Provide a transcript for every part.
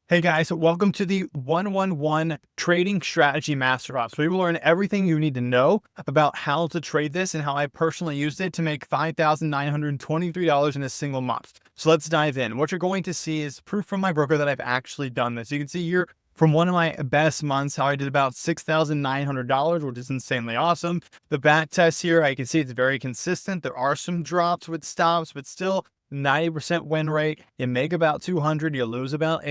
Hey guys, welcome to the 111 Trading Strategy Masterclass. We will learn everything you need to know about how to trade this and how I personally used it to make $5,923 in a single month. So let's dive in. What you're going to see is proof from my broker that I've actually done this. You can see here from one of my best months how I did about $6,900, which is insanely awesome. The back test here, I can see it's very consistent. There are some drops with stops, but still 90% win rate. You make about 200, you lose about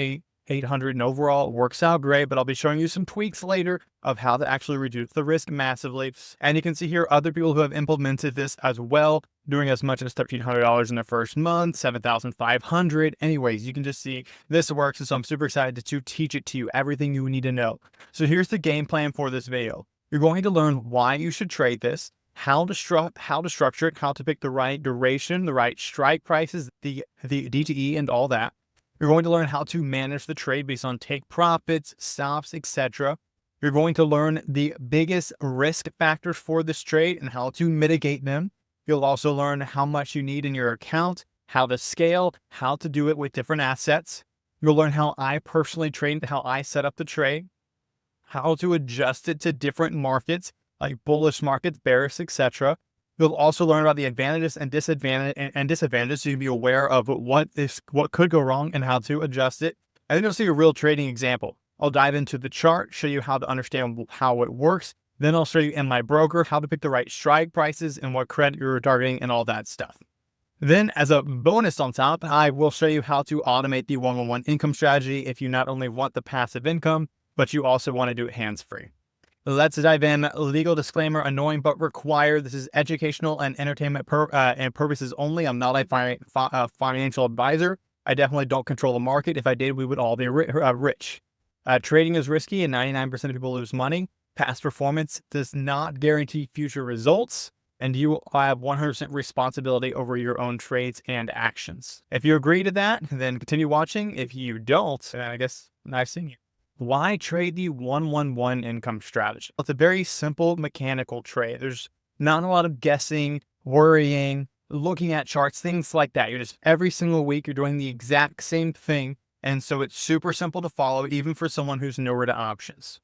800, and overall it works out great, but I'll be showing you some tweaks later of how to actually reduce the risk massively. And you can see here other people who have implemented this as well, doing as much as $1,300 in the first month, 7,500. Anyways, you can just see this works. And so I'm super excited to teach it to you, everything you need to know. So here's the game plan for this video. You're going to learn why you should trade this, how to structure it, how to pick the right duration, the right strike prices, the DTE and all that. You're going to learn how to manage the trade based on take profits, stops, etc. You're going to learn the biggest risk factors for this trade and how to mitigate them. You'll also learn how much you need in your account, how to scale, how to do it with different assets. You'll learn how I personally trade, how I set up the trade, how to adjust it to different markets like bullish markets, bearish, etc. You'll also learn about the advantages and disadvantages so you'll be aware of what could go wrong and how to adjust it. And then you'll see a real trading example. I'll dive into the chart, show you how to understand how it works. Then I'll show you in my broker how to pick the right strike prices and what credit you're targeting and all that stuff. Then as a bonus on top, I will show you how to automate the 111 income strategy if you not only want the passive income, but you also want to do it hands-free. Let's dive in. Legal disclaimer, annoying but required. This is educational and entertainment and purposes only. I'm not a financial advisor. I definitely don't control the market. If I did, we would all be rich. Trading is risky and 99% of people lose money. Past performance does not guarantee future results, and you have 100% responsibility over your own trades and actions. If you agree to that, then continue watching. If you don't, then I guess nice seeing you. Why trade the 111 income strategy? It's a very simple mechanical trade. There's not a lot of guessing, worrying, looking at charts, things like that. You're just every single week, you're doing the exact same thing. And so it's super simple to follow, even for someone who's newer to options.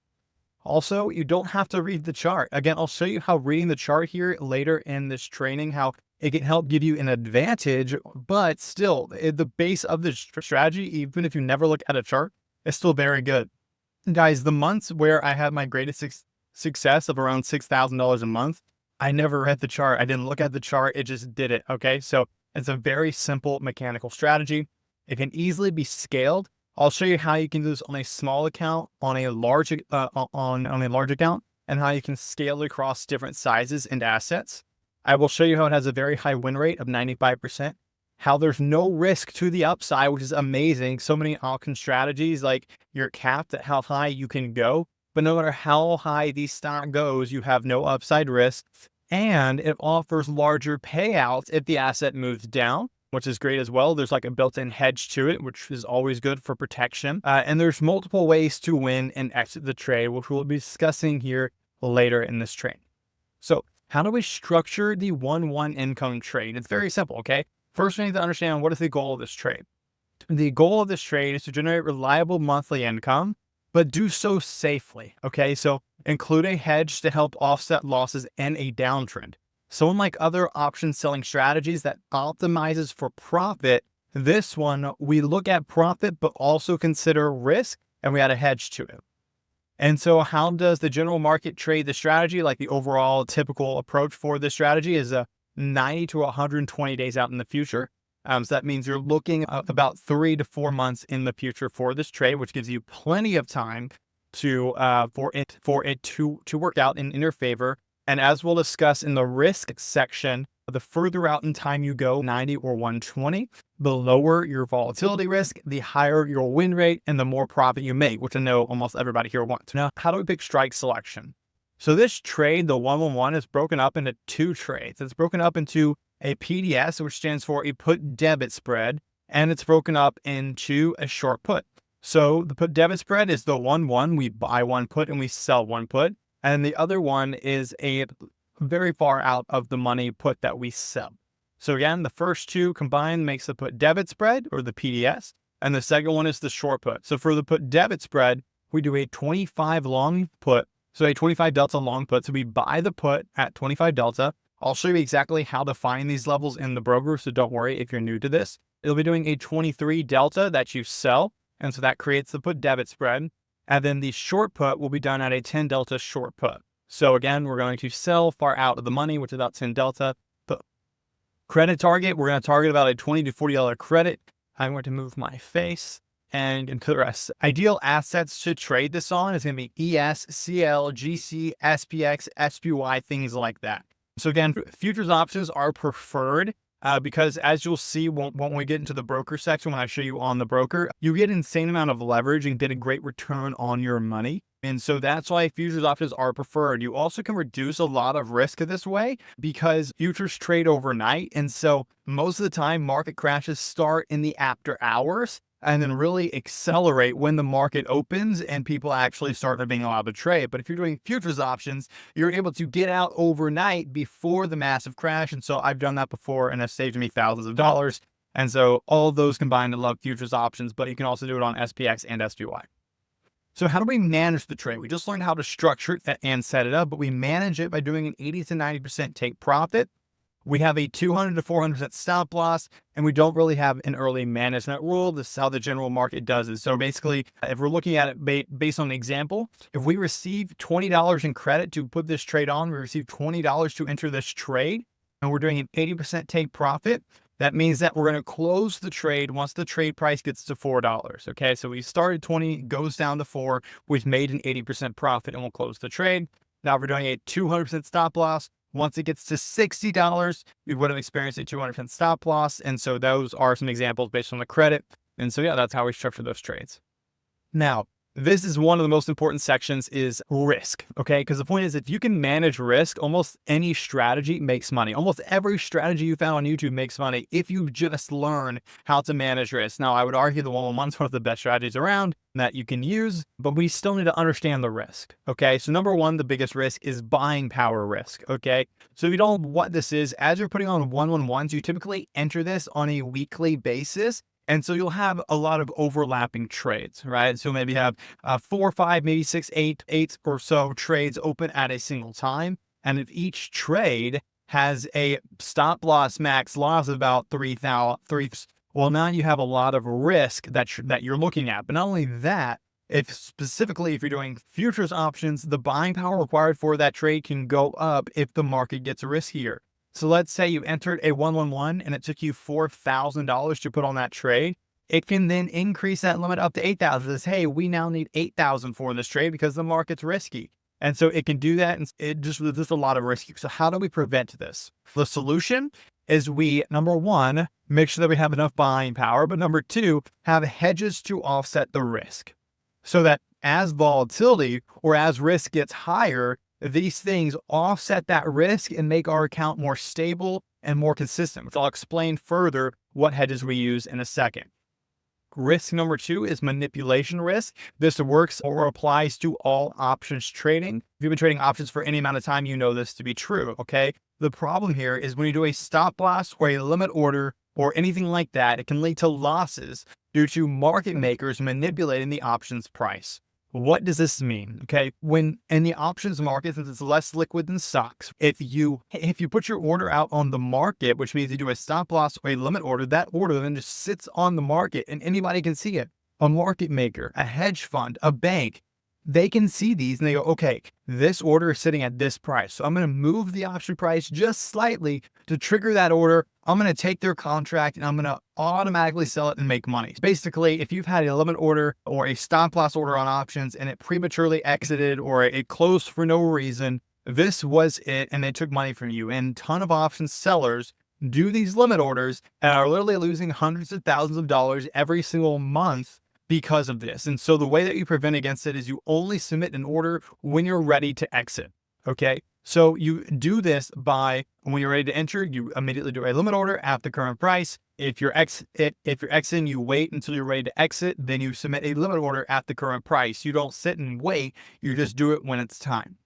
Also, you don't have to read the chart. Again, I'll show you how reading the chart here later in this training, how it can help give you an advantage, but still the base of the strategy, even if you never look at a chart, is still very good. Guys, the months where I had my greatest success of around $6,000 a month, I never read the chart. I didn't look at the chart. It just did it. Okay. So it's a very simple mechanical strategy. It can easily be scaled. I'll show you how you can do this on a small account, on a large account, and how you can scale across different sizes and assets. I will show you how it has a very high win rate of 95%. How there's no risk to the upside, which is amazing. So many option strategies, like you're capped at how high you can go, but no matter how high the stock goes, you have no upside risk. And it offers larger payouts if the asset moves down, which is great as well. There's like a built-in hedge to it, which is always good for protection. And there's multiple ways to win and exit the trade, which we'll be discussing here later in this trade. So how do we structure the 1-1 income trade? It's very simple, okay? First, we need to understand what is the goal of this trade. The goal of this trade is to generate reliable monthly income, but do so safely. Okay, so include a hedge to help offset losses in a downtrend. So unlike other option selling strategies that optimizes for profit, this one, we look at profit, but also consider risk, and we add a hedge to it. And so how does the general market trade the strategy? Like the overall typical approach for this strategy is a 90 to 120 days out in the future. So that means you're looking at about 3 to 4 months in the future for this trade, which gives you plenty of time to for it to work out in your favor. And as we'll discuss in the risk section, the further out in time you go, 90 or 120, the lower your volatility risk, the higher your win rate, and the more profit you make, which I know almost everybody here wants. Now, how do we pick strike selection? So this trade, the 1-1-1, is broken up into 2 trades. It's broken up into a PDS, which stands for a put debit spread, and it's broken up into a short put. So the put debit spread is the 1-1. We buy one put and we sell one put. And the other one is a very far out of the money put that we sell. So again, the first two combined makes the put debit spread, or the PDS. And the second one is the short put. So for the put debit spread, we do a 25 long put. So a 25 delta long put. So we buy the put at 25 delta. I'll show you exactly how to find these levels in the broker. So don't worry if you're new to this. It'll be doing a 23 delta that you sell. And so that creates the put debit spread. And then the short put will be done at a 10 delta short put. So again, we're going to sell far out of the money, which is about 10 delta. But credit target, we're going to target about a $20 to $40 credit. I'm going to move my face and into the rest. Ideal assets to trade this on is going to be ES, CL, GC, SPX, SPY, things like that. So again, futures options are preferred because as you'll see when we get into the broker section, when I show you on the broker, you get an insane amount of leverage and get a great return on your money. And so that's why futures options are preferred. You also can reduce a lot of risk this way because futures trade overnight. And so most of the time market crashes start in the after hours and then really accelerate when the market opens and people actually start being allowed to trade. But if you're doing futures options, you're able to get out overnight before the massive crash. And so I've done that before and it's saved me thousands of dollars. And so all of those combined, I love futures options, but you can also do it on SPX and SPY. So how do we manage the trade? We just learned how to structure it and set it up, but we manage it by doing an 80 to 90% take profit. We have a 200 to 400% stop loss, and we don't really have an early management rule. This is how the general market does it. So basically, if we're looking at it based on an example, if we receive $20 in credit to put this trade on, we receive $20 to enter this trade, and we're doing an 80% take profit. That means that we're going to close the trade once the trade price gets to $4. Okay, so we started 20, goes down to 4. We've made an 80% profit and we'll close the trade. Now we're doing a 200% stop loss. Once it gets to $60, we would have experienced a 200% stop loss. And so those are some examples based on the credit. And so, yeah, that's how we structure those trades. Now, this is one of the most important sections is risk, okay? Because the point is if you can manage risk, almost any strategy makes money. Almost every strategy you found on YouTube makes money if you just learn how to manage risk. Now, I would argue the one-on-one is one of the best strategies around that you can use, but we still need to understand the risk, okay? So number one, the biggest risk is buying power risk, okay? So if you don't know what this is, as you're putting on one-on-ones, you typically enter this on a weekly basis. And so you'll have a lot of overlapping trades, right? So maybe you have 4, 5, maybe 6, 8 or so trades open at a single time. And if each trade has a stop loss, max loss of about 3,000, well, now you have a lot of risk that you're looking at. But not only that, if you're doing futures options, the buying power required for that trade can go up if the market gets riskier. So let's say you entered a 111 and it took you $4,000 to put on that trade. It can then increase that limit up to 8,000. It says, hey, we now need 8,000 for this trade because the market's risky. And so it can do that. And there's a lot of risk. So how do we prevent this? The solution is we, number one, make sure that we have enough buying power. But number two, have hedges to offset the risk so that as volatility or as risk gets higher, these things offset that risk and make our account more stable and more consistent, which I'll explain further what hedges we use in a second. Risk number two is manipulation risk. This works or applies to all options trading. If you've been trading options for any amount of time, you know this to be true, okay? The problem here is when you do a stop loss or a limit order or anything like that, it can lead to losses due to market makers manipulating the options price. What does this mean? Okay, when in the options market, since it's less liquid than stocks, if you put your order out on the market, which means you do a stop loss or a limit order, that order then just sits on the market and anybody can see it. A market maker, a hedge fund, a bank, they can see these and they go, okay, this order is sitting at this price. So I'm going to move the option price just slightly to trigger that order. I'm going to take their contract and I'm going to automatically sell it and make money. Basically, if you've had a limit order or a stop loss order on options and it prematurely exited or it closed for no reason, this was it and they took money from you. And a ton of options sellers do these limit orders and are literally losing hundreds of thousands of dollars every single month because of this. And so the way that you prevent against it is you only submit an order when you're ready to exit. Okay. So you do this by when you're ready to enter, you immediately do a limit order at the current price. If you're exiting, you wait until you're ready to exit. Then you submit a limit order at the current price. You don't sit and wait. You just do it when it's time.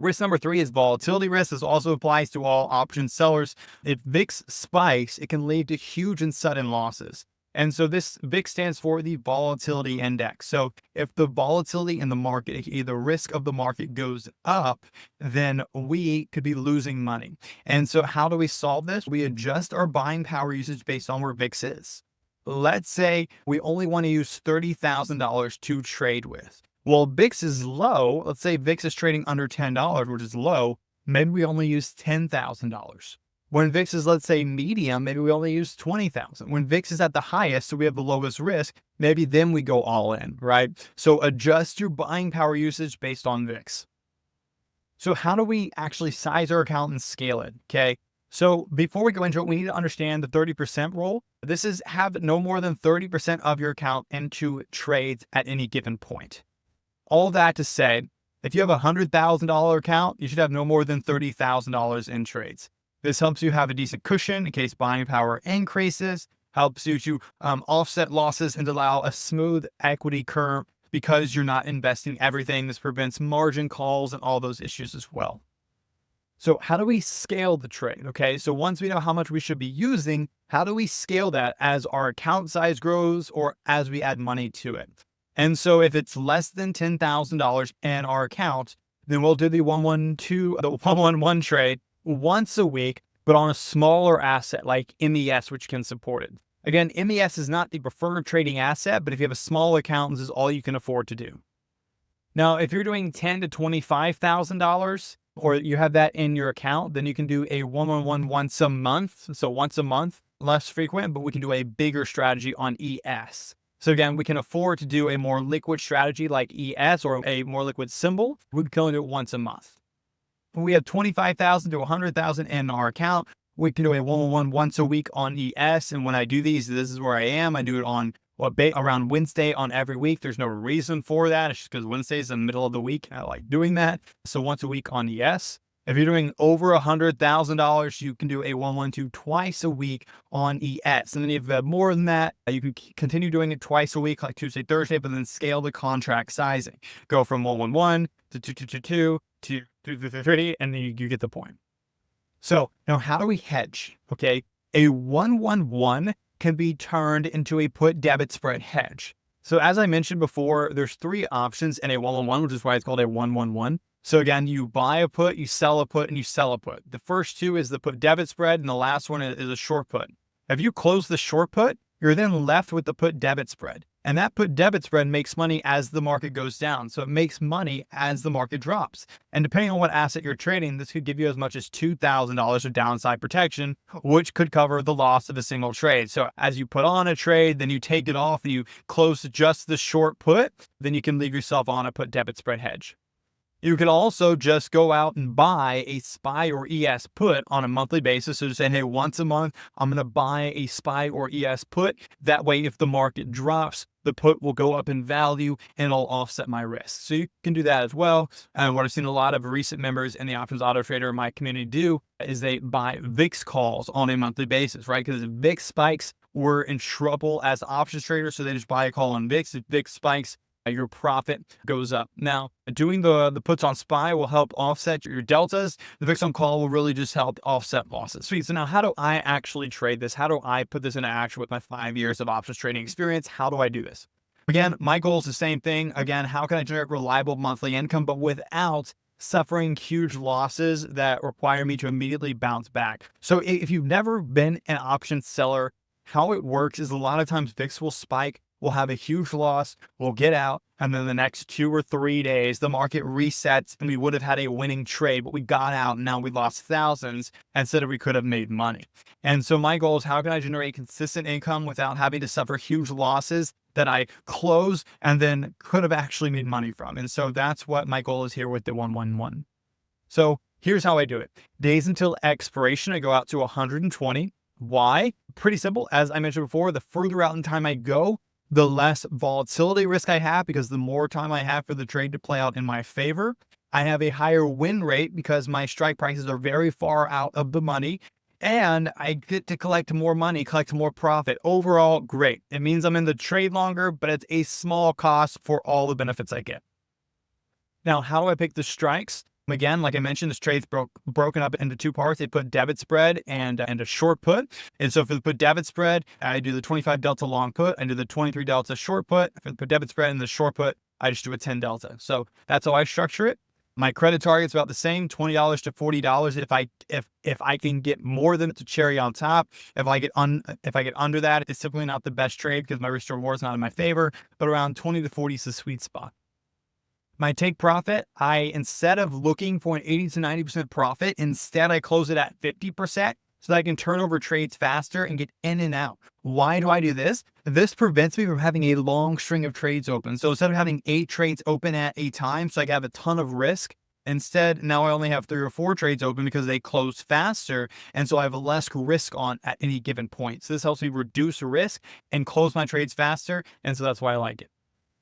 Risk number three is volatility risk. This also applies to all option sellers. If VIX spikes, it can lead to huge and sudden losses. And so this VIX stands for the volatility index. So if the volatility in the market, the risk of the market goes up, then we could be losing money. And so how do we solve this? We adjust our buying power usage based on where VIX is. Let's say we only want to use $30,000 to trade with. Well, VIX is low. Let's say VIX is trading under $10, which is low. Maybe we only use $10,000. When VIX is, let's say, medium, maybe we only use 20,000. When VIX is at the highest, so we have the lowest risk, maybe then we go all in, right? So adjust your buying power usage based on VIX. So how do we actually size our account and scale it? Okay. So before we go into it, we need to understand the 30% rule. This is have no more than 30% of your account into trades at any given point. All that to say, if you have a $100,000 account, you should have no more than $30,000 in trades. This helps you have a decent cushion in case buying power increases, helps you to offset losses and allow a smooth equity curve because you're not investing everything. This prevents margin calls and all those issues as well. So how do we scale the trade? Okay, so once we know how much we should be using, how do we scale that as our account size grows or as we add money to it? And so if it's less than $10,000 in our account, then we'll do the 111 trade once a week, but on a smaller asset like MES, which can support it. Again, MES is not the preferred trading asset, but if you have a small account, this is all you can afford to do. Now, if you're doing $10,000 to $25,000, or you have that in your account, then you can do a 111 once a month. So once a month, less frequent, but we can do a bigger strategy on ES. So again, we can afford to do a more liquid strategy like ES or a more liquid symbol. We can only do it once a month. When we have 25,000 to 100,000 in our account, we can do a 111 once a week on ES. And when I do these, this is where I am. I do it on around Wednesday on every week. There's no reason for that. It's just because Wednesday is the middle of the week. I like doing that. So once a week on ES. If you're doing over $100,000, you can do a 112 twice a week on ES. And then if you have more than that, you can continue doing it twice a week, like Tuesday, Thursday, but then scale the contract sizing. Go from 111 to 222 to 230, and then you get the point. So now how do we hedge? Okay. A 111 can be turned into a put debit spread hedge. So as I mentioned before, there's 3 options in a 111, which is why it's called a 111. So again, you buy a put, you sell a put, and you sell a put. The first 2 is the put debit spread, and the last one is a short put. If you close the short put, you're then left with the put debit spread. And that put debit spread makes money as the market goes down. So it makes money as the market drops. And depending on what asset you're trading, this could give you as much as $2,000 of downside protection, which could cover the loss of a single trade. So as you put on a trade, then you take it off, and you close just the short put, then you can leave yourself on a put debit spread hedge. You could also just go out and buy a SPY or ES put on a monthly basis. So just say, hey, once a month, I'm going to buy a SPY or ES put. That way, if the market drops, the put will go up in value and it'll offset my risk. So you can do that as well. And what I've seen a lot of recent members in the options auto trader in my community do is they buy VIX calls on a monthly basis, right? Because if VIX spikes, we're in trouble as options traders. So they just buy a call on VIX. If VIX spikes, your profit goes up. Now, doing the puts on SPY will help offset your deltas. The VIX on call will really just help offset losses. Sweet. So now how do I actually trade this? How do I put this into action with my 5 years of options trading experience? How do I do this? Again, my goal is the same thing. Again, how can I generate reliable monthly income, but without suffering huge losses that require me to immediately bounce back? So if you've never been an option seller, how it works is a lot of times VIX will spike. We'll have a huge loss, we'll get out, and then the next 2 or 3 days, the market resets and we would have had a winning trade, but we got out and now we lost thousands instead of we could have made money. And so my goal is how can I generate consistent income without having to suffer huge losses that I close and then could have actually made money from? And so that's what my goal is here with the 111. So here's how I do it. Days until expiration, I go out to 120. Why? Pretty simple. As I mentioned before, the further out in time I go, the less volatility risk I have, because the more time I have for the trade to play out in my favor. I have a higher win rate because my strike prices are very far out of the money, and I get to collect more money, collect more profit. Overall, great. It means I'm in the trade longer, but it's a small cost for all the benefits I get. Now, how do I pick the strikes? Again, like I mentioned, this trade's broken up into two parts. They put debit spread and a short put. And so for the put debit spread, I do the 25 delta long put. I do the 23 delta short put. For the put debit spread and the short put, I just do a 10 delta. So that's how I structure it. My credit target's about the same, $20 to $40. If I can get more than it's a cherry on top. If I get under that, it's simply not the best trade because my risk to reward is not in my favor. But around 20 to 40 is the sweet spot. My take profit, instead of looking for an 80 to 90% profit, instead I close it at 50% so that I can turn over trades faster and get in and out. Why do I do this? This prevents me from having a long string of trades open. So instead of having 8 trades open at a time, so I have a ton of risk, instead now I only have 3 or 4 trades open because they close faster. And so I have less risk on at any given point. So this helps me reduce risk and close my trades faster. And so that's why I like it.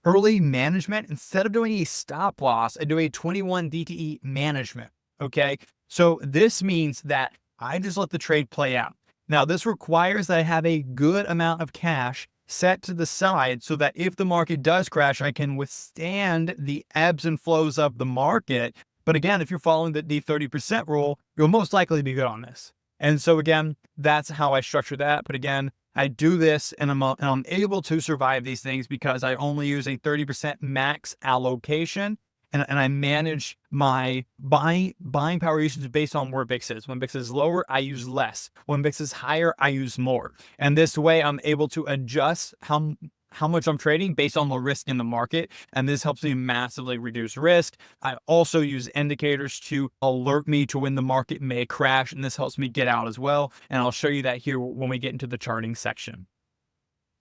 Early management, instead of doing a stop loss, I do a 21 DTE management. Okay. So this means that I just let the trade play out. Now, this requires that I have a good amount of cash set to the side so that if the market does crash, I can withstand the ebbs and flows of the market. But again, if you're following the 30% rule, you'll most likely be good on this. And so again, that's how I structure that. But again, I do this and I'm able to survive these things because I only use a 30% max allocation and I manage my buying power usage based on where VIX is. When VIX is lower, I use less. When VIX is higher, I use more. And this way I'm able to adjust how much I'm trading based on the risk in the market. And this helps me massively reduce risk. I also use indicators to alert me to when the market may crash. And this helps me get out as well. And I'll show you that here when we get into the charting section.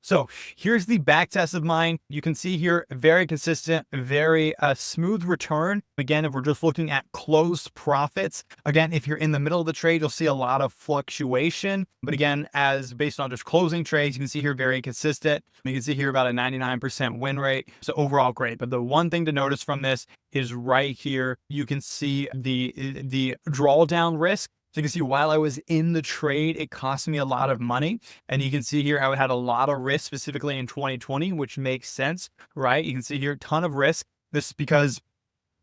So here's the back test of mine. You can see here, very consistent, very smooth return. Again, if we're just looking at closed profits, again, if you're in the middle of the trade, you'll see a lot of fluctuation. But again, as based on just closing trades, you can see here very consistent. You can see here about a 99% win rate. So overall great. But the one thing to notice from this is right here, you can see the drawdown risk. So you can see while I was in the trade, it cost me a lot of money. And you can see here how it had a lot of risk specifically in 2020, which makes sense, right? You can see here a ton of risk. This is because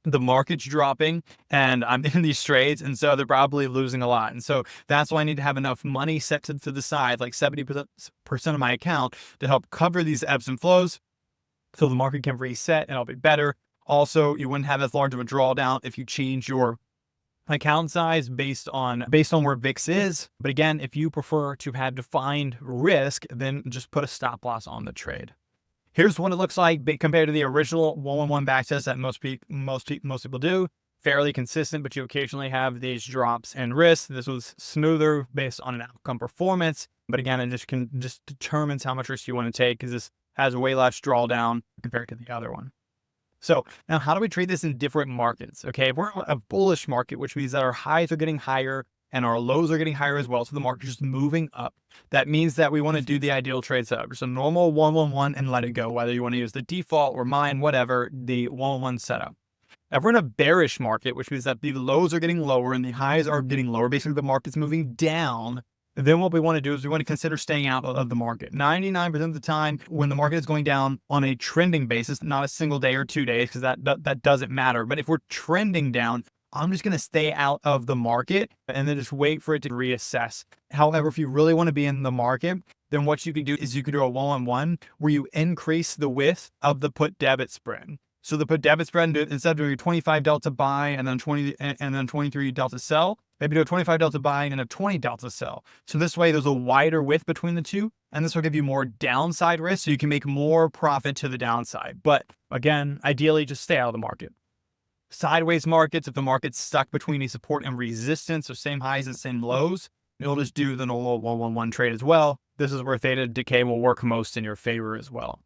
the market's dropping and I'm in these trades. And so they're probably losing a lot. And so that's why I need to have enough money set to the side, like 70% of my account to help cover these ebbs and flows so the market can reset and it'll be better. Also, you wouldn't have as large of a drawdown if you change your account size based on where VIX is. But again, if you prefer to have defined risk, then just put a stop loss on the trade. Here's what it looks like compared to the original 1-1-1 backtest that most people do. Fairly consistent, but you occasionally have these drops in risk. This was smoother based on an outcome performance. But again, it just determines how much risk you want to take because this has way less drawdown compared to the other one. So now how do we trade this in different markets? Okay, if we're in a bullish market, which means that our highs are getting higher and our lows are getting higher as well. So the market's just moving up. That means that we want to do the ideal trade setup. So normal 1-1-1 and let it go, whether you want to use the default or mine, whatever, the 1-1 setup. If we're in a bearish market, which means that the lows are getting lower and the highs are getting lower, basically the market's moving down, then what we want to do is we want to consider staying out of the market. 99% of the time when the market is going down on a trending basis, not a single day or 2 days, because that doesn't matter. But if we're trending down, I'm just going to stay out of the market and then just wait for it to reassess. However, if you really want to be in the market, then what you can do is you can do a 1-on-1 where you increase the width of the put debit spread. So the put debit spread, instead of doing a 25 delta buy and then 23 delta sell, maybe do a 25 delta buy and a 20 delta sell. So this way there's a wider width between the two, and this will give you more downside risk so you can make more profit to the downside. But again, ideally just stay out of the market. Sideways markets, if the market's stuck between a support and resistance, so same highs and same lows, you'll just do the normal 1-1-1 trade as well. This is where theta decay will work most in your favor as well.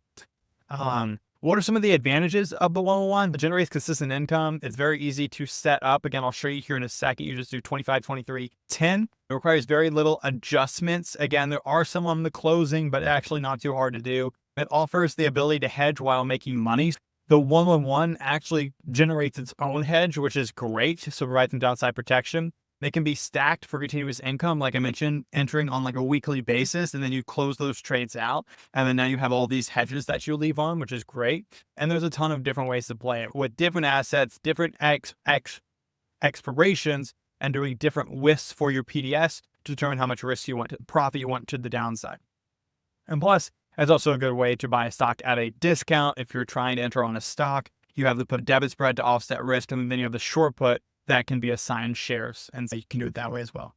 What are some of the advantages of the 1-1-1? It generates consistent income. It's very easy to set up. Again, I'll show you here in a second. You just do 25, 23, 10. It requires very little adjustments. Again, there are some on the closing, but actually not too hard to do. It offers the ability to hedge while making money. The 1-1-1 actually generates its own hedge, which is great. So provides some downside protection. They can be stacked for continuous income, like I mentioned, entering on like a weekly basis, and then you close those trades out. And then now you have all these hedges that you leave on, which is great. And there's a ton of different ways to play it with different assets, different expirations and doing different widths for your PDS to determine how much risk you want to profit you want to the downside. And plus, it's also a good way to buy a stock at a discount. If you're trying to enter on a stock, you have the put debit spread to offset risk, and then you have the short put that can be assigned shares. And so you can do it that way as well.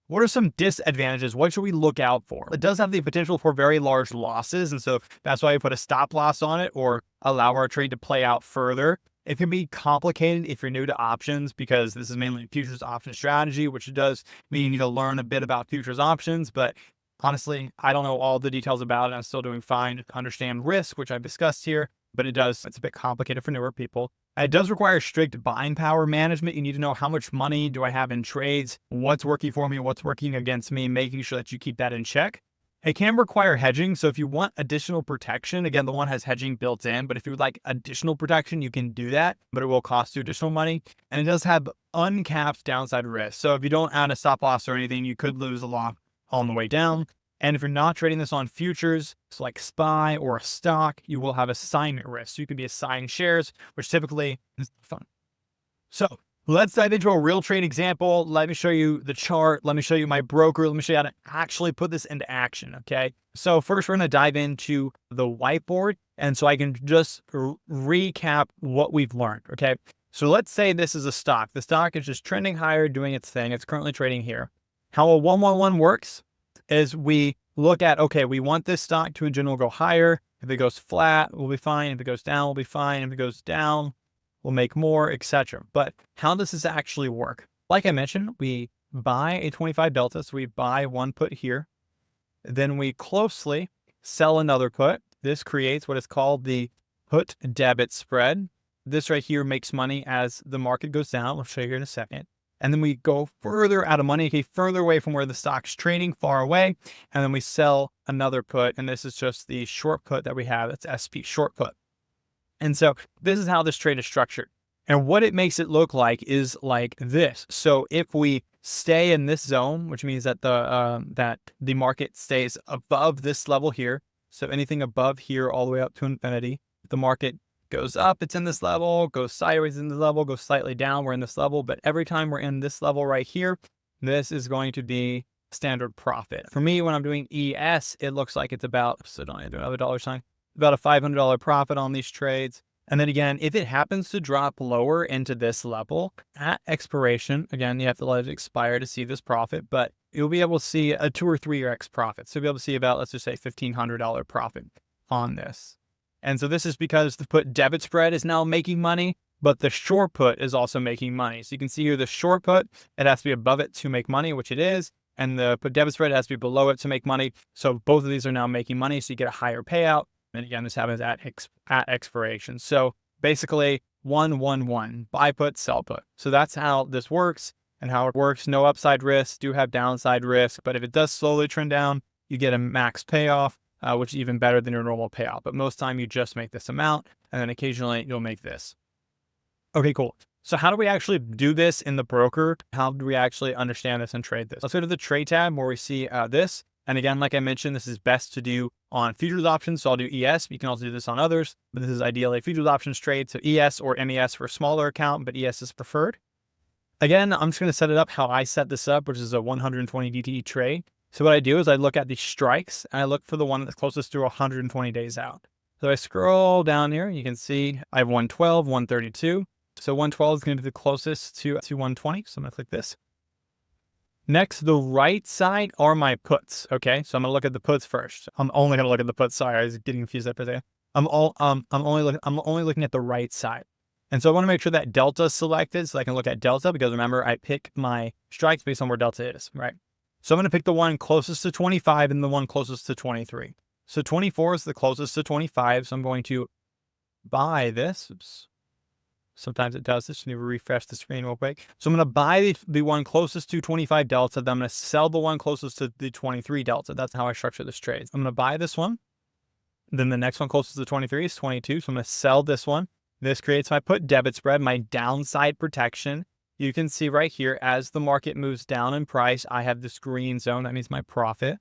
What are some disadvantages? What should we look out for? It does have the potential for very large losses. And so that's why we put a stop loss on it or allow our trade to play out further. It can be complicated if you're new to options because this is mainly a futures option strategy, which does mean you need to learn a bit about futures options. But honestly, I don't know all the details about it. I'm still doing fine to understand risk, which I've discussed here, but it's a bit complicated for newer people. It does require strict buying power management. You need to know how much money do I have in trades, what's working for me, what's working against me, making sure that you keep that in check. It can require hedging. So if you want additional protection, again, the one has hedging built in, but if you would like additional protection, you can do that, but it will cost you additional money. And it does have uncapped downside risk. So if you don't add a stop loss or anything, you could lose a lot on the way down. And if you're not trading this on futures, so like SPY or a stock, you will have assignment risk. So you could be assigning shares, which typically is fun. So let's dive into a real trade example. Let me show you the chart. Let me show you my broker. Let me show you how to actually put this into action. Okay. So first we're going to dive into the whiteboard. And so I can just recap what we've learned. Okay. So let's say this is a stock. The stock is just trending higher, doing its thing. It's currently trading here. How a 111 works is we look at, okay, we want this stock to in general go higher. If it goes flat, we'll be fine. If it goes down, we'll be fine. If it goes down, we'll make more, etc. But how does this actually work? Like I mentioned, we buy a 25 delta. So we buy one put here. Then we closely sell another put. This creates what is called the put debit spread. This right here makes money as the market goes down. I'll show you here in a second. And then we go further out of money, okay, further away from where the stock's trading, far away. And then we sell another put. And this is just the short put that we have. It's SP short put. And so this is how this trade is structured. And what it makes it look like is like this. So if we stay in this zone, which means that the market stays above this level here. So anything above here all the way up to infinity, the market goes up, it's in this level, goes sideways in the level, goes slightly down, we're in this level. But every time we're in this level right here, this is going to be standard profit. For me, when I'm doing ES, it looks like it's about, so don't I do another dollar sign, about a $500 profit on these trades. And then again, if it happens to drop lower into this level at expiration, again, you have to let it expire to see this profit, but you'll be able to see a 2 or 3 X profit. So you'll be able to see about, let's just say $1,500 profit on this. And so this is because the put debit spread is now making money, but the short put is also making money. So you can see here the short put, it has to be above it to make money, which it is. And the put debit spread has to be below it to make money. So both of these are now making money. So you get a higher payout. And again, this happens at expiration. So basically 1-1-1, buy put, sell put. So that's how this works and how it works. No upside risk, do have downside risk. But if it does slowly trend down, you get a max payoff. Which is even better than your normal payout. But most time you just make this amount, and then occasionally you'll make this. Okay, cool. So how do we actually do this in the broker? How do we actually understand this and trade this? Let's go to the trade tab where we see this. And again, like I mentioned, this is best to do on futures options. So I'll do ES. You can also do this on others, but this is ideally a futures options trade. So ES or MES for a smaller account, but ES is preferred. Again, I'm just going to set it up how I set this up, which is a 120 DTE trade. So what I do is I look at the strikes and I look for the one that's closest to 120 days out. So I scroll down here, you can see I have 112, 132. So 112 is going to be the closest to 120. So I'm going to click this. Next, the right side are my puts. Okay, so I'm going to look at the puts first. I'm only going to look at the puts. Sorry, I was getting confused there for a second. I'm only looking at the right side. And so I want to make sure that delta is selected so I can look at delta, because remember, I pick my strikes based on where delta is, right? So I'm going to pick the one closest to 25 and the one closest to 23. So 24 is the closest to 25. So I'm going to buy this. Oops. Sometimes it does this. You need to refresh the screen real quick. So I'm going to buy the one closest to 25 delta. Then I'm going to sell the one closest to the 23 delta. That's how I structure this trade. I'm going to buy this one. Then the next one closest to 23 is 22. So I'm going to sell this one. This creates my put debit spread, my downside protection. You can see right here, as the market moves down in price, I have this green zone. That means my profit.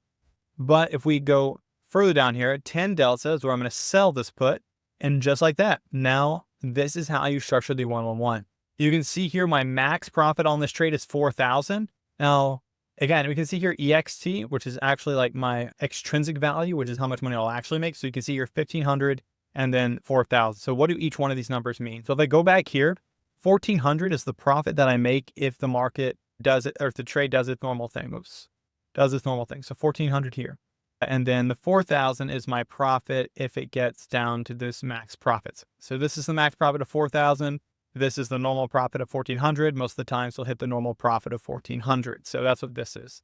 But if we go further down here, 10 delta is where I'm going to sell this put. And just like that, now this is how you structure the 1-on-1. You can see here my max profit on this trade is 4,000. Now, again, we can see here EXT, which is actually like my extrinsic value, which is how much money I'll actually make. So you can see here 1,500 and then 4,000. So what do each one of these numbers mean? So if I go back here, 1,400 is the profit that I make if the market does it, or if the trade does its normal thing. Oops, does its normal thing. So 1,400 here. And then the 4,000 is my profit if it gets down to this max profits. So this is the max profit of 4,000. This is the normal profit of 1,400. Most of the times we'll hit the normal profit of 1,400. So that's what this is.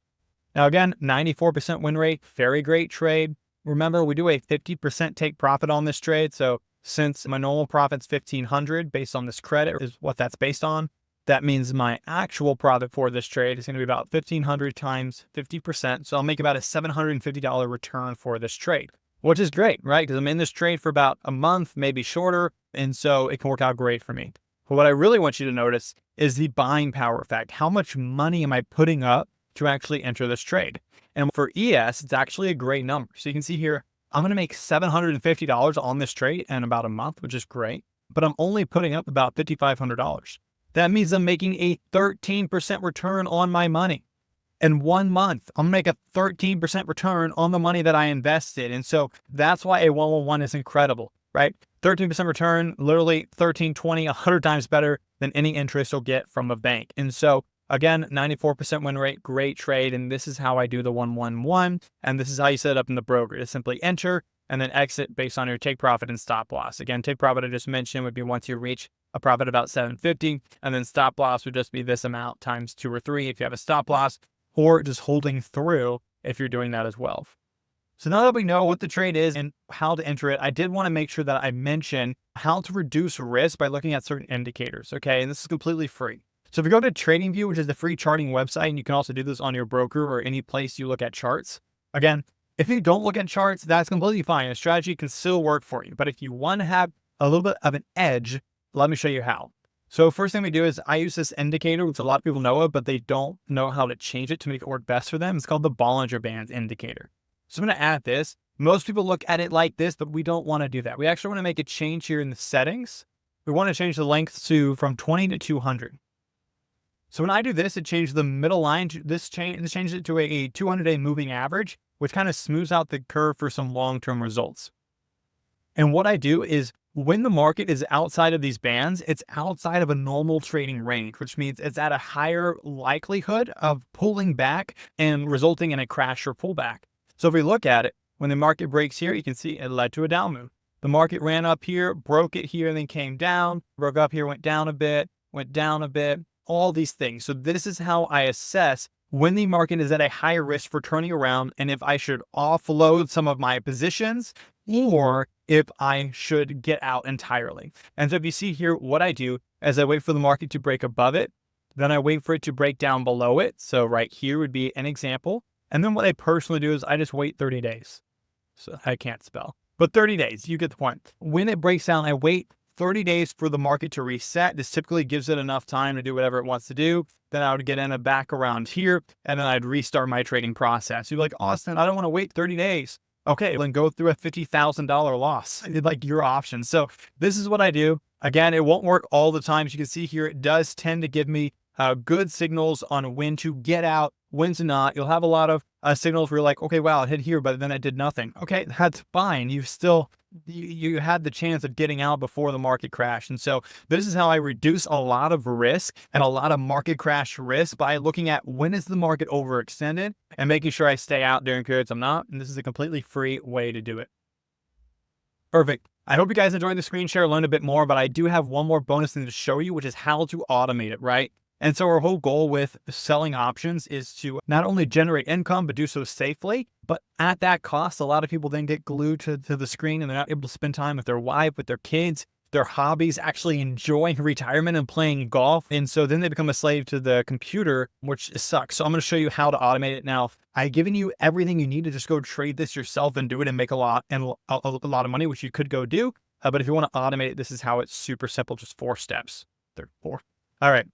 Now again, 94% win rate, very great trade. Remember, we do a 50% take profit on this trade. So since my normal profit's 1,500 based on this credit is what that's based on, that means my actual profit for this trade is going to be about 1,500 times 50%. So I'll make about a $750 return for this trade, which is great, right? Because I'm in this trade for about a month, maybe shorter. And so it can work out great for me. But what I really want you to notice is the buying power effect. How much money am I putting up to actually enter this trade? And for ES, it's actually a great number. So you can see here, I'm going to make $750 on this trade in about a month, which is great. But I'm only putting up about $5,500. That means I'm making a 13% return on my money. In 1 month, I'm going to make a 13% return on the money that I invested. And so that's why a 111 is incredible, right? 13% return, literally 13, 20, 100 times better than any interest you'll get from a bank. And so again, 94% win rate, great trade. And this is how I do the 111. And this is how you set it up in the broker. Just simply enter and then exit based on your take profit and stop loss. Again, take profit I just mentioned would be once you reach a profit about 750, and then stop loss would just be this amount times 2 or 3 if you have a stop loss, or just holding through if you're doing that as well. So now that we know what the trade is and how to enter it, I did want to make sure that I mention how to reduce risk by looking at certain indicators, okay? And this is completely free. So if you go to TradingView, which is the free charting website, and you can also do this on your broker or any place you look at charts. Again, if you don't look at charts, that's completely fine. A strategy can still work for you. But if you want to have a little bit of an edge, let me show you how. So first thing we do is I use this indicator, which a lot of people know of, but they don't know how to change it to make it work best for them. It's called the Bollinger Bands indicator. So I'm going to add this. Most people look at it like this, but we don't want to do that. We actually want to make a change here in the settings. We want to change the length from 20 to 200. So when I do this, it changes the middle line. This changes it to a 200-day moving average, which kind of smooths out the curve for some long-term results. And what I do is when the market is outside of these bands, it's outside of a normal trading range, which means it's at a higher likelihood of pulling back and resulting in a crash or pullback. So if we look at it, when the market breaks here, you can see it led to a down move. The market ran up here, broke it here, and then came down, broke up here, went down a bit, all these things. So this is how I assess when the market is at a higher risk for turning around and if I should offload some of my positions or if I should get out entirely. And so if you see here, what I do is I wait for the market to break above it. Then I wait for it to break down below it. So right here would be an example. And then what I personally do is I just wait 30 days. So I can't spell, but 30 days, you get the point. When it breaks down, I wait 30 days for the market to reset. This typically gives it enough time to do whatever it wants to do. Then I would get in a back around here and then I'd restart my trading process. You'd be like, Austin, I don't want to wait 30 days. Okay, then go through a $50,000 loss, like your option. So this is what I do. Again, it won't work all the time. As you can see here, it does tend to give me good signals on when to get out, when to not. You'll have a lot of signals where you're like, okay, wow, it hit here, but then it did nothing. Okay, that's fine. You had the chance of getting out before the market crashed. And so this is how I reduce a lot of risk and a lot of market crash risk by looking at when is the market overextended and making sure I stay out during periods I'm not. And this is a completely free way to do it. Perfect. I hope you guys enjoyed the screen share, learned a bit more, but I do have one more bonus thing to show you, which is how to automate it, right? And so our whole goal with selling options is to not only generate income, but do so safely. But at that cost, a lot of people then get glued to the screen and they're not able to spend time with their wife, with their kids, their hobbies, actually enjoying retirement and playing golf. And so then they become a slave to the computer, which sucks. So I'm going to show you how to automate it now. I've given you everything you need to just go trade this yourself and do it and make a lot of money, which you could go do. But if you want to automate it, this is how it's super simple, just 4 steps. There, 4. All right.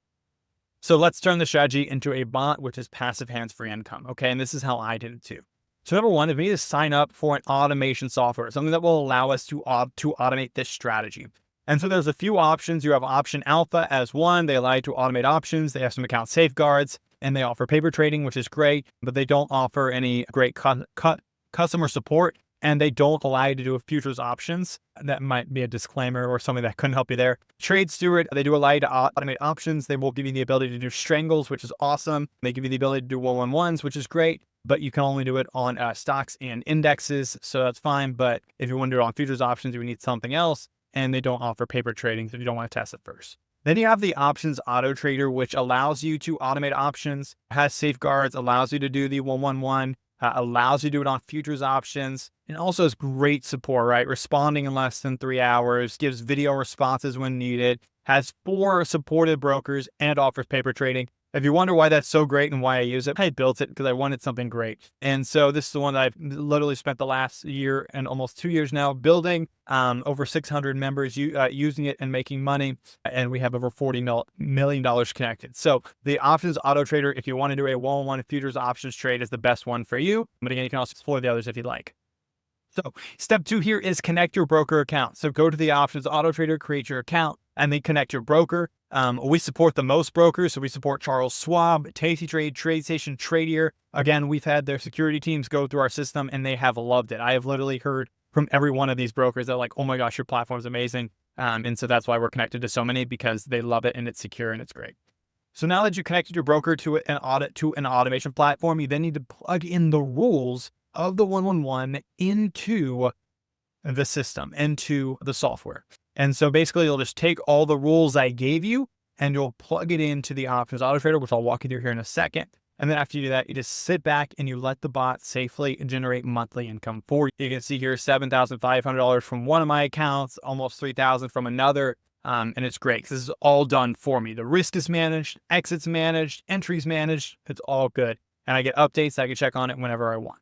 So let's turn the strategy into a bot, which is passive hands-free income. Okay. And this is how I did it too. So number one, if we need to sign up for an automation software, something that will allow us to automate this strategy. And so there's a few options. You have option alpha as one. They allow you to automate options. They have some account safeguards, and they offer paper trading, which is great, but they don't offer any great customer support, and they don't allow you to do futures options. That might be a disclaimer or something that couldn't help you there. Trade Steward, they do allow you to automate options. They will give you the ability to do strangles, which is awesome. They give you the ability to do 111s, which is great, but you can only do it on stocks and indexes, so that's fine. But if you want to do it on futures options, you would need something else, and they don't offer paper trading, so you don't want to test it first. Then you have the options auto trader, which allows you to automate options, has safeguards, allows you to do the 111, allows you to do it on futures options, and also has great support, right? Responding in less than 3 hours, gives video responses when needed, has 4 supported brokers, and offers paper trading. If you wonder why that's so great and why I use it, I built it because I wanted something great. And so this is the one that I've literally spent the last year and almost 2 years now building, over 600 members using it and making money. And we have over $40 million connected. So the options auto trader, if you want to do a one-on-one futures options trade, is the best one for you. But again, you can also explore the others if you'd like. So step 2 here is connect your broker account. So go to the options auto trader, create your account, and then connect your broker. We support the most brokers. So we support Charles Schwab, Tasty Trade, TradeStation, Tradier. Again, we've had their security teams go through our system and they have loved it. I have literally heard from every one of these brokers that like, oh my gosh, your platform is amazing. And so that's why we're connected to so many, because they love it and it's secure and it's great. So now that you connected your broker to an automation platform, you then need to plug in the rules of the 111 into the system, into the software. And so basically you'll just take all the rules I gave you and you'll plug it into the options auto trader, which I'll walk you through here in a second. And then after you do that, you just sit back and you let the bot safely generate monthly income for you. You can see here $7,500 from one of my accounts, almost $3,000 from another. And it's great because this is all done for me. The risk is managed, exits managed, entries managed. It's all good. And I get updates. I can check on it whenever I want.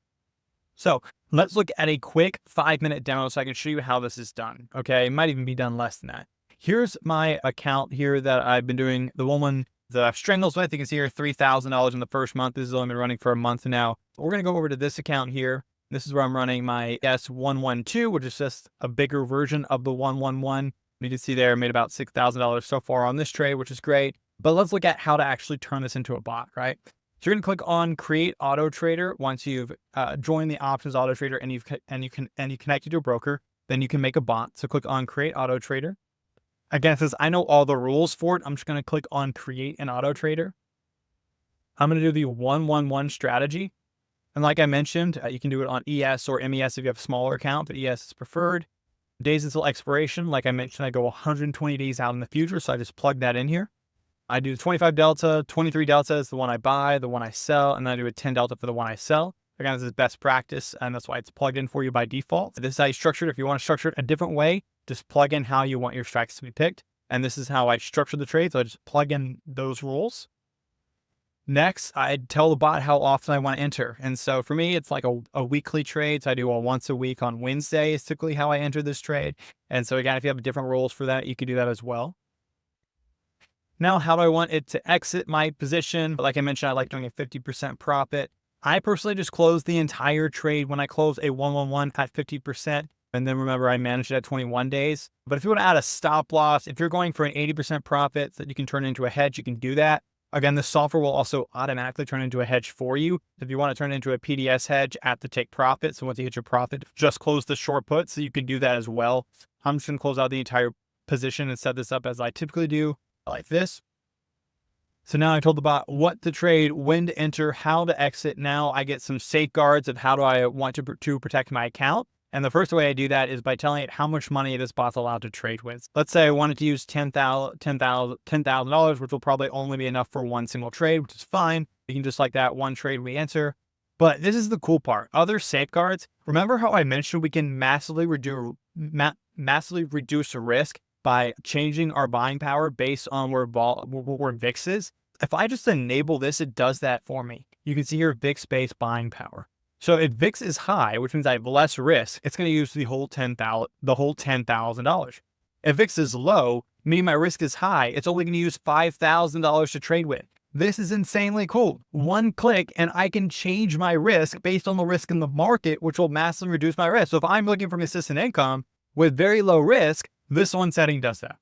So let's look at a quick 5-minute demo so I can show you how this is done. Okay, it might even be done less than that. Here's my account here that I've been doing the one that I've strangled with. You can see here $3,000 in the first month. This has only been running for a month now. We're going to go over to this account here. This is where I'm running my S112, which is just a bigger version of the 111. You can see there, I made about $6,000 so far on this trade, which is great. But let's look at how to actually turn this into a bot, right? So you're going to click on Create Auto Trader once you've joined the Options Auto Trader and you connected to a broker. Then you can make a bot. So click on Create Auto Trader. Again, it says I know all the rules for it. I'm just going to click on Create an Auto Trader. I'm going to do the 111 strategy. And like I mentioned, you can do it on ES or MES if you have a smaller account, but ES is preferred. Days until expiration, like I mentioned, I go 120 days out in the future. So I just plug that in here. I do 25 delta, 23 delta is the one I buy, the one I sell, and then I do a 10 delta for the one I sell. Again, this is best practice, and that's why it's plugged in for you by default. This is how you structure it. If you want to structure it a different way, just plug in how you want your strikes to be picked. And this is how I structure the trade. So I just plug in those rules. Next, I tell the bot how often I want to enter. And so for me, it's like a weekly trade. So I do a once a week on Wednesday is typically how I enter this trade. And so again, if you have different rules for that, you can do that as well. Now, how do I want it to exit my position? Like I mentioned, I like doing a 50% profit. I personally just close the entire trade when I close a 111 at 50%. And then remember, I managed it at 21 days. But if you want to add a stop loss, if you're going for an 80% profit that you can turn into a hedge, you can do that. Again, the software will also automatically turn into a hedge for you. If you want to turn it into a PDS hedge at the take profit, so once you hit your profit, just close the short put. So you can do that as well. I'm just going to close out the entire position and set this up as I typically do, like this. So now I told the bot what to trade, when to enter, how to exit. Now I get some safeguards of how do I want to protect my account. And the first way I do that is by telling it how much money this bot's allowed to trade with. Let's say I wanted to use $10,000, which will probably only be enough for one single trade, which is fine. You can just like that one trade we enter. But this is the cool part. Other safeguards. Remember how I mentioned we can massively reduce risk by changing our buying power based on where VIX is. If I just enable this, it does that for me. You can see here VIX space buying power. So if VIX is high, which means I have less risk, it's going to use the whole $10,000. If VIX is low, meaning my risk is high, it's only going to use $5,000 to trade with. This is insanely cool. One click and I can change my risk based on the risk in the market, which will massively reduce my risk. So if I'm looking for consistent income with very low risk, This one setting does that.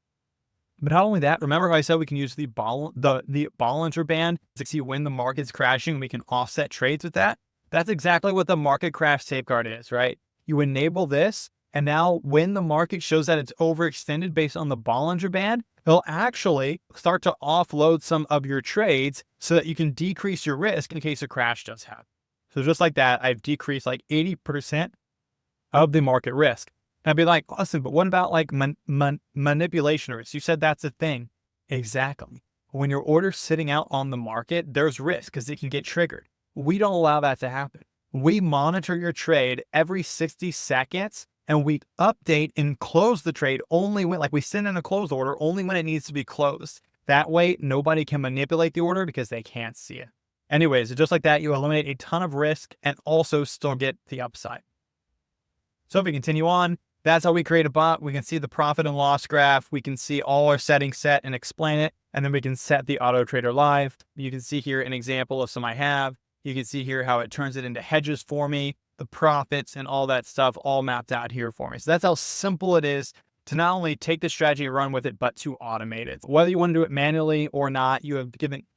But not only that, remember how I said we can use the Bollinger Band to see when the market's crashing, we can offset trades with that? That's exactly what the market crash safeguard is, right? You enable this, and now when the market shows that it's overextended based on the Bollinger Band, it'll actually start to offload some of your trades so that you can decrease your risk in case a crash does happen. So just like that, I've decreased like 80% of the market risk. And I'd be like, listen, but what about like manipulation risk? You said that's a thing. Exactly. When your order's sitting out on the market, there's risk because it can get triggered. We don't allow that to happen. We monitor your trade every 60 seconds and we update and close the trade only when, like we send in a close order, only when it needs to be closed. That way, nobody can manipulate the order because they can't see it. Anyways, just like that, you eliminate a ton of risk and also still get the upside. So if we continue on, that's how we create a bot. We can see the profit and loss graph. We can see all our settings set and explain it. And then we can set the auto trader live. You can see here an example of some I have. You can see here how it turns it into hedges for me, the profits and all that stuff all mapped out here for me. So that's how simple it is to not only take the strategy and run with it, but to automate it. Whether you want to do it manually or not,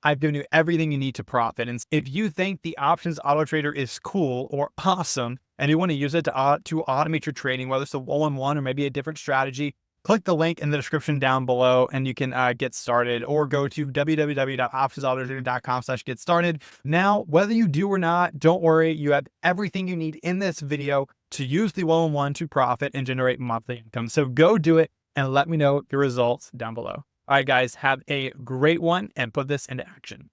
I've given you everything you need to profit. And if you think the options auto trader is cool or awesome, and you want to use it to automate your trading, whether it's a one-on-one or maybe a different strategy, click the link in the description down below and you can get started, or go to www.optionsautotrader.com/get started. Now, whether you do or not, don't worry. You have everything you need in this video to use the one-on-one to profit and generate monthly income. So go do it and let me know your results down below. All right, guys, have a great one and put this into action.